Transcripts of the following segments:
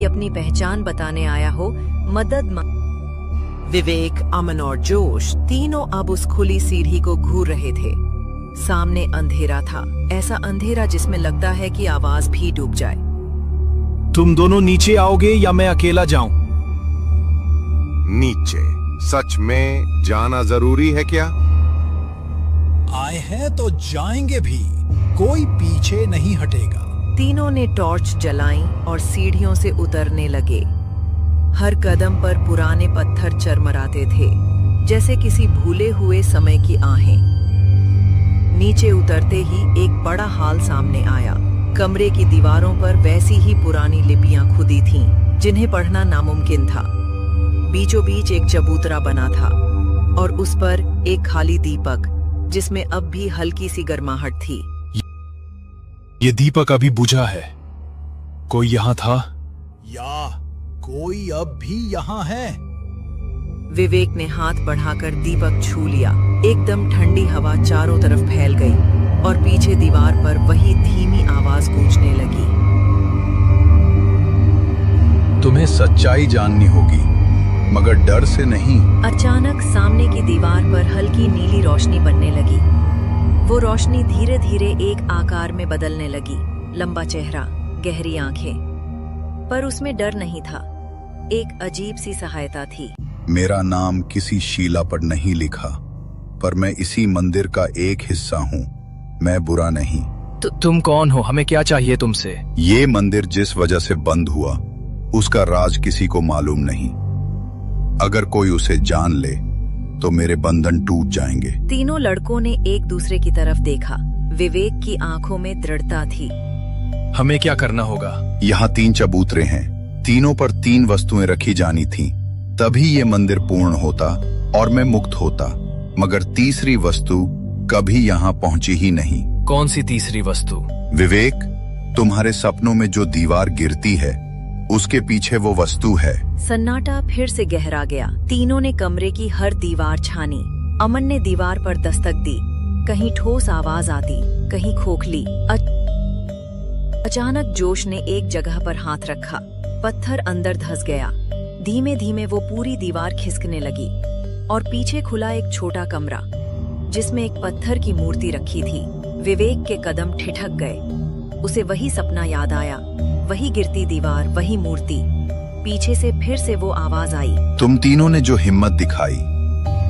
अपनी पहचान बताने आया हो, मदद विवेक, अमन और जोश तीनों अब उस खुली सीढ़ी को घूर रहे थे। सामने अंधेरा था, ऐसा अंधेरा जिसमें लगता है कि आवाज भी डूब जाए। तुम दोनों नीचे आओगे या मैं अकेला जाऊं? नीचे? सच में जाना जरूरी है क्या? आए हैं तो जाएंगे भी, कोई पीछे नहीं हटेगा। तीनों ने टॉर्च जलाई और सीढ़ियों से उतरने लगे। हर कदम पर पुराने पत्थर चरमराते थे, जैसे किसी भूले हुए समय की आहें। नीचे उतरते ही एक बड़ा हॉल सामने आया। कमरे की दीवारों पर वैसी ही पुरानी लिपियां खुदी थीं, जिन्हें पढ़ना नामुमकिन था। बीचों बीच एक चबूतरा बना था और उस पर एक खाली दीपक, जिसमें अब भी हल्की सी गर्माहट थी। ये दीपक अभी बुझा है। कोई यहाँ था? या कोई अब भी यहाँ है? विवेक ने हाथ बढ़ाकर दीपक छू लिया। एकदम ठंडी हवा चारों तरफ फैल गई और पीछे दीवार पर वही धीमी आवाज गूंजने लगी। तुम्हें सच्चाई जाननी होगी, मगर डर से नहीं। अचानक सामने की दीवार पर हल्की नीली रोशनी बनने लगी। वो रोशनी धीरे धीरे एक आकार में बदलने लगी। लंबा चेहरा, गहरी आंखें, पर उसमें डर नहीं था, एक अजीब सी सहायता थी। मेरा नाम किसी शीला पर नहीं लिखा, पर मैं इसी मंदिर का एक हिस्सा हूँ। मैं बुरा नहीं। तुम कौन हो? हमें क्या चाहिए तुमसे? ये मंदिर जिस वजह से बंद हुआ, उसका राज किसी को मालूम नहीं। अगर कोई उसे जान ले तो मेरे बंधन टूट जाएंगे। तीनों लड़कों ने एक दूसरे की तरफ देखा। विवेक की आंखों में दृढ़ता थी। हमें क्या करना होगा? यहाँ 3 चबूतरे हैं, तीनों पर 3 वस्तुएं रखी जानी थीं। तभी ये मंदिर पूर्ण होता और मैं मुक्त होता, मगर तीसरी वस्तु कभी यहाँ पहुंची ही नहीं। कौन सी तीसरी वस्तु? विवेक, तुम्हारे सपनों में जो दीवार गिरती है, उसके पीछे वो वस्तु है। सन्नाटा फिर से गहरा गया। तीनों ने कमरे की हर दीवार छानी। अमन ने दीवार पर दस्तक दी। कहीं ठोस आवाज आती, कहीं खोखली। अचानक जोश ने एक जगह पर हाथ रखा। पत्थर अंदर धंस गया। धीमे धीमे वो पूरी दीवार खिसकने लगी और पीछे खुला एक छोटा कमरा, जिसमें एक पत्थर की मूर्ति रखी थी। विवेक के कदम ठिठक गए। उसे वही सपना याद आया, वही गिरती दीवार, वही मूर्ति। पीछे से फिर से वो आवाज आई। तुम तीनों ने जो हिम्मत दिखाई,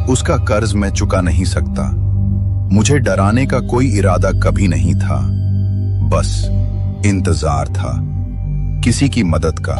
उसका कर्ज मैं चुका नहीं सकता। मुझे डराने का कोई इरादा कभी नहीं था, बस इंतजार था किसी की मदद का।